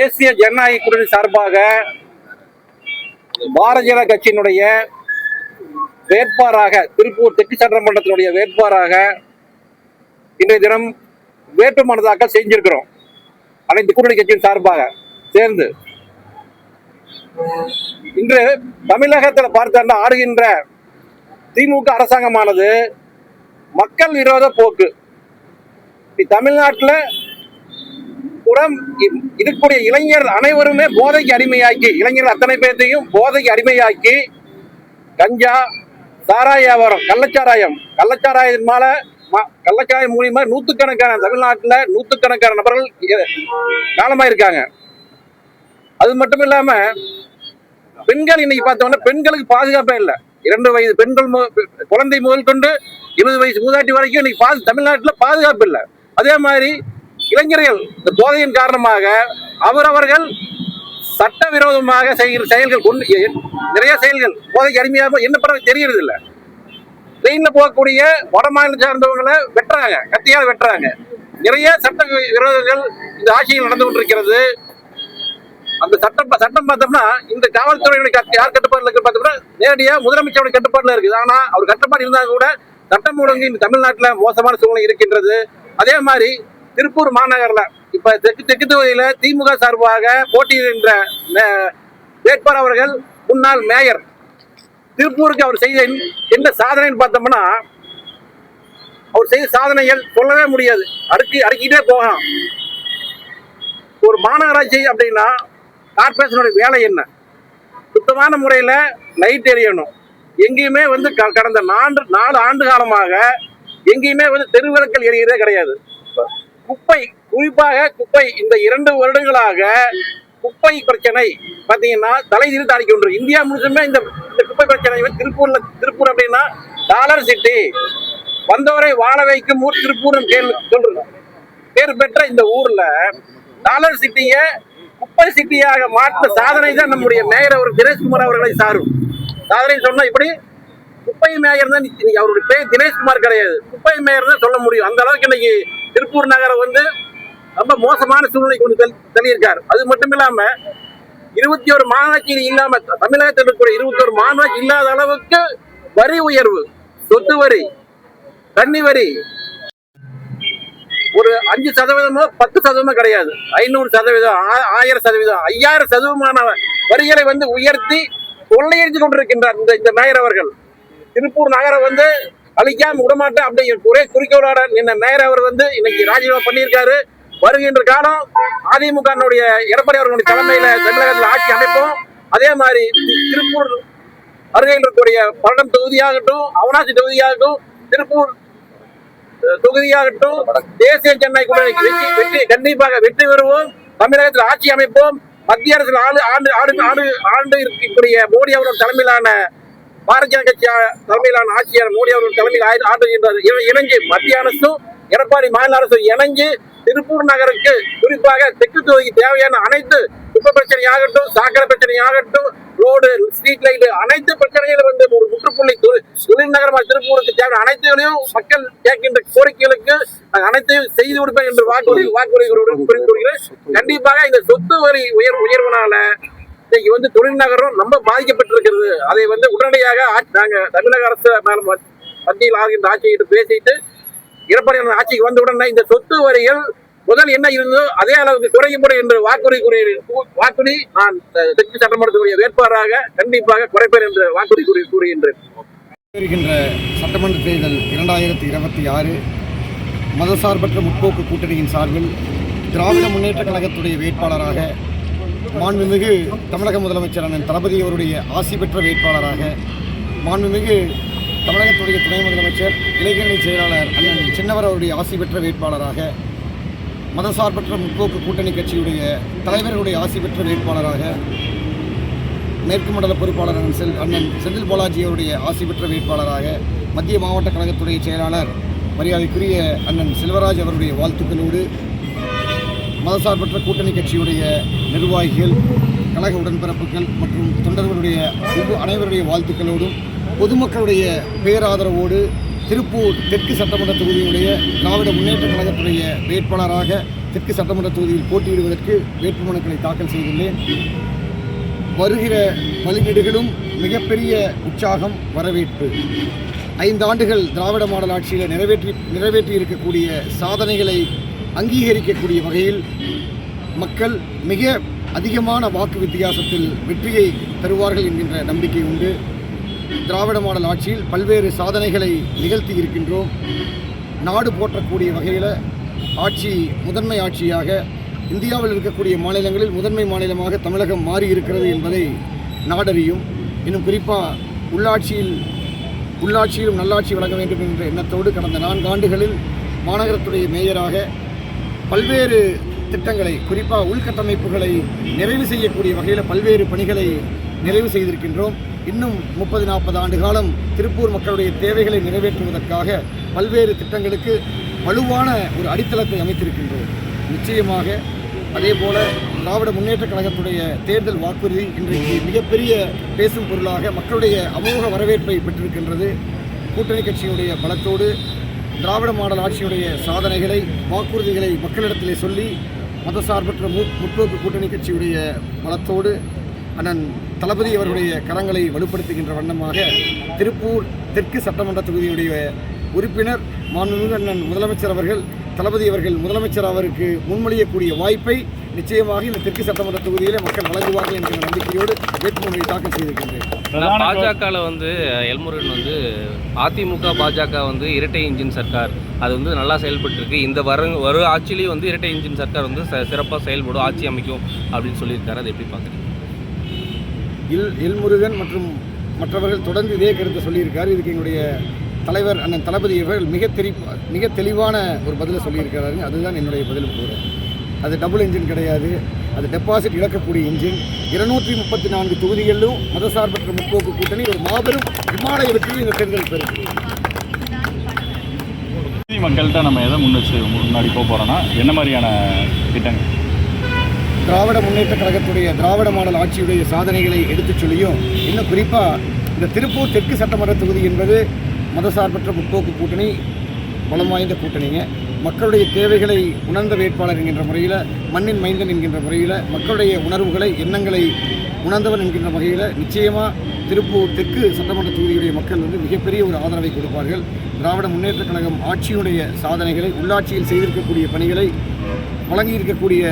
தேசிய ஜனநாயக கூட்டணி சார்பாக பாரதிய ஜனதா கட்சியினுடைய வேட்பாளராக திருப்பூர் தெற்கு சட்டமன்றத்தினுடைய வேட்பாளராக இன்றைய தினம் வேட்புமனு தாக்கல் செஞ்சிருக்கிறோம். அனைத்து கூட்டணி கட்சியின் சார்பாக சேர்ந்து இன்று தமிழகத்தில் பார்த்தா ஆடுகின்ற திமுக அரசாங்கமானது மக்கள் விரோத போக்கு. தமிழ்நாட்டில் புறம் இருக்கக்கூடிய இளைஞர் அனைவருமே போதைக்கு அடிமையாக்கி, இளைஞர்கள் அத்தனை பேர்த்தையும் போதைக்கு அடிமையாக்கி கஞ்சா, சாராய வியாபாரம், கள்ளச்சாராயம் மூலியமா நூற்றுக்கணக்கான தமிழ்நாட்டில் நூற்றுக்கணக்கான நபர்கள் காலமாயிருக்காங்க. அது மட்டும் இல்லாம பெண்கள் இன்னைக்கு பார்த்தோம்னா பெண்களுக்கு பாதுகாப்பே இல்லை. 2 வயது பெண்கள் குழந்தை முதல் கொண்டு 20 வயசு மூதாட்டி வரைக்கும் இன்னைக்கு தமிழ்நாட்டில் பாதுகாப்பு இல்லை. அதே மாதிரி இளைஞர்கள் இந்த போதையின் காரணமாக அவரவர்கள் சட்டவிரோதமாக செய்கிற செயல்கள் நிறைய செயல்கள் போதைக்கு அடிமையாக என்ன பண்ண தெரியறது இல்லை. ட்ரெயின்ல போகக்கூடிய வட மாநில சார்ந்தவங்களை வெட்டுறாங்க, கத்தியால் வெட்டுறாங்க. நிறைய சட்ட விரோதங்கள் இந்த ஆட்சியில் நடந்து கொண்டிருக்கிறது. அந்த சட்டம் பார்த்தோம்னா இந்த காவல்துறையுடைய யார் கட்டுப்பாடுல இருக்கு பார்த்தோம்னா நேரடியா முதலமைச்சருடைய கட்டுப்பாடுல இருக்குது. ஆனா அவர் கட்டுப்பாடு இருந்தாலும் கூட சட்டம் ஒழுங்கு இந்த தமிழ்நாட்டில் மோசமான சூழ்நிலை இருக்கின்றது. அதே மாதிரி திருப்பூர் மாநகர்ல இப்ப தெற்கு தொகுதியில திமுக சார்பாக போட்டியிடுகின்ற வேட்பாளர் அவர்கள் முன்னாள் மேயர். திருப்பூருக்கு அவர் செய்த என்ன சாதனைன்னு பார்த்தோம்னா அவர் செய்த சாதனைகள் சொல்லவே முடியாது, அடுக்கிட்டே போகலாம். ஒரு மாநகராட்சி அப்படின்னா கார்பரேஷனுடைய வேலை என்ன? சுத்தமான முறையில் லைட் எரியணும். எங்கேயுமே கடந்த 4 ஆண்டு காலமாக எங்கேயுமே தெருவிளக்கல் எரியறதே கிடையாது. குப்பை, குறிப்பாக குப்பை இந்த 2 வருடங்களாக குப்பை பிரச்சனை பார்த்தீங்கன்னா தலை திருத்தி ஆடி கொண்டு இந்தியா முழுசுமே இந்த குப்பை பிரச்சனை. திருப்பூர் அப்படின்னா டாலர் சிட்டி, வந்தவரை வாழ வைக்கும் ஊர் திருப்பூர் சொல்றோம். பேர் பெற்ற இந்த ஊர்ல டாலர் சிட்டிய குப்பை சிட்டியாக மாற்ற சாதனை தான் நம்முடைய மேயர் அவர் தினேஷ்குமார் அவர்களை சாரும். சாதனை சொன்னா இப்படி குப்பை மேயர் தான் அவருடைய பேர் தினேஷ்குமார் கிடையாது, குப்பை மேயர் தான் சொல்ல முடியும். அந்த அளவுக்கு இன்னைக்கு திருப்பூர் நகரம் ரொம்ப மோசமான சூழ்நிலை கொண்டு தள்ளியிருக்காரு. அது மட்டும் இல்லாம 21 மாநகராட்சி இல்லாம தமிழகத்தில் இருக்கக்கூடிய 21 மாநகராட்சி இல்லாத அளவுக்கு வரி உயர்வு, சொத்து வரி, தண்ணி வரி ஒரு 5% 10% கிடையாது, 500%, 1000%, 5000% வரிகளை உயர்த்தி கொள்ளையடித்து கொண்டிருக்கின்றார் இந்த மேயர் அவர்கள். திருப்பூர் நகரம் அழிக்காம விடமாட்டேன் அப்படிங்கிற ஒரே குறிக்கோளோட இந்த மேயர் அவர் இன்னைக்கு ராஜினாமா பண்ணியிருக்காரு. வருகின்ற காலம் அதிமுக எடப்பாடி அவர்களுடைய தலைமையில தமிழகத்தில் ஆட்சி அமைப்போம். அதே மாதிரி திருப்பூர் அருகே இருக்கக்கூடிய பல்லடம் தொகுதியாகட்டும், அவனாசி தொகுதியாகட்டும், திருப்பூர் தொகுதியாகட்டும் தேசிய ஜனநாயக கூட்டணி கண்டிப்பாக வெற்றி பெறுவோம். தமிழகத்தில் ஆட்சி அமைப்போம். மத்திய அரசில் ஆண்டு இருக்கக்கூடிய மோடி அவர்கள் தலைமையிலான பாரதிய ஜனதா கட்சி தலைமையிலான ஆட்சியாளர் மோடி அவர்கள் தலைமையில் ஆண்டு இணைஞ்சு மத்திய அரசும் எடப்பாடி மாநில அரசும் இணைஞ்சு திருப்பூர் நகருக்கு குறிப்பாக தெற்கு தொகுதிக்கு தேவையான அனைத்து குப்பை பிரச்சனையாகட்டும், சாக்கடை பிரச்சனையாகட்டும், ரோடு, ஸ்ட்ரீட் லைட், அனைத்து பிரச்சனைகளும் ஒரு முற்றுப்புள்ளி தொழில் நகரமாக திருப்பூருக்கு தேவையான அனைத்தையும் மக்கள் கேட்கின்ற கோரிக்கைகளுக்கு அனைத்தையும் செய்து கொடுப்பேன் என்று வாக்குறுதி. கண்டிப்பாக இந்த சொத்து வரி உயர்வுனால இன்னைக்கு தொழில் நகரம் ரொம்ப பாதிக்கப்பட்டிருக்கிறது. அதை உடனடியாக நாங்க தமிழக அரசு மத்தியில் ஆகின்ற ஆட்சியிட்டு பேசிட்டு எடப்பாடி ஆட்சிக்கு வந்த உடனே இந்த சொத்து வரிகள் முதல் என்ன இருந்ததோ அதே அளவுக்கு குறைக்கப்படும் என்று வாக்குறுதி நான் தெற்கு சட்டமன்றத்துடைய வேட்பாளராக கண்டிப்பாக குறைப்பேன் என்று வாக்குறுதி கூறுகின்றேன். வருகின்ற சட்டமன்ற தேர்தல் 2026 மதசார்பற்ற முற்போக்கு கூட்டணியின் சார்பில் திராவிட முன்னேற்ற கழகத்துடைய வேட்பாளராக மாண்புமிகு தமிழக முதலமைச்சர் அண்ணன் தளபதி அவருடைய ஆசி பெற்ற வேட்பாளராக, மாண்புமிகு தமிழகத்துடைய துணை முதலமைச்சர் இளைஞரணி செயலாளர் அண்ணன் சின்னவர் அவருடைய ஆசி பெற்ற வேட்பாளராக, மதசார்பற்ற முற்போக்கு கூட்டணி கட்சியுடைய தலைவர்களுடைய ஆசி பெற்ற வேட்பாளராக, மேற்கு மண்டல பொறுப்பாளர் அண்ணன் செந்தில் பாலாஜி அவருடைய ஆசி பெற்ற வேட்பாளராக, மத்திய மாவட்ட கழகத்துடைய செயலாளர் மரியாதைக்குரிய அண்ணன் செல்வராஜ் அவருடைய வாழ்த்துக்களோடு, மதசார்பற்ற கூட்டணி கட்சியுடைய நிர்வாகிகள், கழக உடன்பிறப்புகள் மற்றும் தொண்டர்களுடைய அனைவருடைய வாழ்த்துக்களோடும் பொதுமக்களுடைய பேராதரவோடு திருப்பூர் தெற்கு சட்டமன்ற தொகுதியுடைய திராவிட முன்னேற்ற கழகத்துடைய வேட்பாளராக தெற்கு சட்டமன்ற தொகுதியில் போட்டியிடுவதற்கு வேட்புமனுக்களை தாக்கல் செய்துள்ளேன். வருகிற பலிகீடுகளும் மிகப்பெரிய உற்சாகம், வரவேற்பு. 5 ஆண்டுகள் திராவிட மாடல் ஆட்சியில் நிறைவேற்றி இருக்கக்கூடிய சாதனைகளை அங்கீகரிக்கக்கூடிய வகையில் மக்கள் மிக அதிகமான வாக்கு வித்தியாசத்தில் வெற்றியை தருவார்கள் என்கின்ற நம்பிக்கை உண்டு. திராவிட மாடல் ஆட்சியில் பல்வேறு சாதனைகளை நிகழ்த்தி இருக்கின்றோம். நாடு போற்றக்கூடிய வகையில் முதன்மை ஆட்சியாக இந்தியாவில் இருக்கக்கூடிய மாநிலங்களில் முதன்மை மாநிலமாக தமிழகம் மாறி இருக்கிறது என்பதை நாடறியும். இன்னும் குறிப்பாக உள்ளாட்சியிலும் நல்லாட்சி வழங்க வேண்டும் என்ற எண்ணத்தோடு கடந்த 4 ஆண்டுகளில் மாநகரத்துடைய மேயராக பல்வேறு திட்டங்களை, குறிப்பாக உள்கட்டமைப்புகளை நிறைவு செய்யக்கூடிய வகையில் பல்வேறு பணிகளை நிறைவு செய்திருக்கின்றோம். இன்னும் 30-40 ஆண்டு காலம் திருப்பூர் மக்களுடைய தேவைகளை நிறைவேற்றுவதற்காக பல்வேறு திட்டங்களுக்கு வலுவான ஒரு அடித்தளத்தை அமைத்திருக்கின்றோம். நிச்சயமாக அதேபோல திராவிட முன்னேற்றக் கழகத்துடைய தேர்தல் வாக்குறுதி இன்றைக்கு மிகப்பெரிய பேசும் பொருளாக மக்களுடைய அமோக வரவேற்பை பெற்றிருக்கின்றது. கூட்டணி கட்சியினுடைய பலத்தோடு திராவிட மாடல் ஆட்சியுடைய சாதனைகளை, வாக்குறுதிகளை மக்களிடத்திலே சொல்லி மதசார்பற்ற முற்போக்கு கூட்டணி கட்சியுடைய பலத்தோடு அண்ணன் தளபதி அவர்களுடைய கரங்களை வலுப்படுத்துகின்ற வண்ணமாக திருப்பூர் தெற்கு சட்டமன்ற தொகுதியுடைய உறுப்பினர் மாண்புமிகு அண்ணன் முதலமைச்சர் அவர்கள், தளபதி அவர்கள் முதலமைச்சர் அவருக்கு முன்மொழியக்கூடிய வாய்ப்பை நிச்சயமாக இந்த தெற்கு சட்டமன்ற தொகுதியிலே மக்கள் வழங்குவார்கள் என்கிற நம்பிக்கையோடு வேட்புமனுவை தாக்கல் செய்திருக்கின்றேன். பாஜகவில் எல்முருகன் அதிமுக பாஜக இரட்டை இன்ஜின் சர்க்கார் அது நல்லா செயல்பட்டு இருக்கு. இந்த வரும் ஆட்சியிலையும் இரட்டை இன்ஜின் சர்க்கார் சிறப்பாக செயல்படும், ஆட்சி அமைக்கும் அப்படின்னு சொல்லியிருக்காரு. அதை எப்படி பார்க்குறீங்க? எல்முருகன் மற்றும் மற்றவர்கள் தொடர்ந்து இதே கருத்தை சொல்லியிருக்காரு. இதுக்கு எங்களுடைய தலைவர் அண்ணன் தளபதி அவர்கள் மிக தெளிவான ஒரு பதிலை சொல்லியிருக்கிறாரு. அதுதான் என்னுடைய பதில் கூட. அது டபுள் இன்ஜின் கிடையாது, அது டெபாசிட் இழக்கக்கூடிய இன்ஜின். 234 தொகுதிகளிலும் மதசார்பற்ற முற்போக்கு கூட்டணி ஒரு மாபெரும் விமானய வெற்றியை இந்த தேர்தல் பெறும். மக்கள்கிட்ட நம்ம எதை முன்னாடி போகிறோன்னா என்ன மாதிரியான திட்டங்கள்? திராவிட முன்னேற்றக் கழகத்துடைய திராவிட மாடல் ஆட்சியுடைய சாதனைகளை எடுத்துச் சொல்லியும், இன்னும் குறிப்பாக இந்த திருப்பூர் தெற்கு சட்டமன்ற தொகுதி என்பது மதசார்பற்ற முற்போக்கு கூட்டணி, பலம் வாய்ந்த கூட்டணிங்க. மக்களுடைய தேவைகளை உணர்ந்த வேட்பாளர் என்கின்ற முறையில், மண்ணின் மைந்தன் என்கின்ற முறையில், மக்களுடைய உணர்வுகளை, எண்ணங்களை உணர்ந்தவன் என்கின்ற வகையில் நிச்சயமாக திருப்பூர் தெற்கு சட்டமன்ற தொகுதியுடைய மக்கள் மிகப்பெரிய ஒரு ஆதரவை கொடுப்பார்கள். திராவிட முன்னேற்றக் கழகம் ஆட்சியுடைய சாதனைகளை, உள்ளாட்சியில் செய்திருக்கக்கூடிய பணிகளை, வழங்கியிருக்கக்கூடிய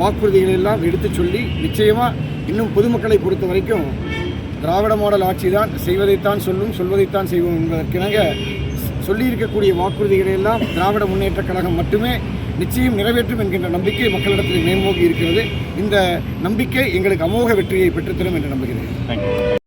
வாக்குறுதிகளை எல்லாம் எடுத்துச் சொல்லி நிச்சயமாக இன்னும் பொதுமக்களை பொறுத்த வரைக்கும் திராவிட மாடல் ஆட்சி தான் செய்வதைத்தான் சொல்லும், சொல்வதைத்தான் செய்வோம் என்பதற்கிணங்க சொல்லியிருக்கக்கூடிய வாக்குறுதிகளை எல்லாம் திராவிட முன்னேற்றக் கழகம் மட்டுமே நிச்சயம் நிறைவேற்றும் என்கின்ற நம்பிக்கை மக்களிடத்தில் மேம்போக்கி இருக்கிறது. இந்த நம்பிக்கை எங்களுக்கு அமோக வெற்றியை பெற்றுத்தரும் என்று நம்புகிறேன். தேங்க்யூ.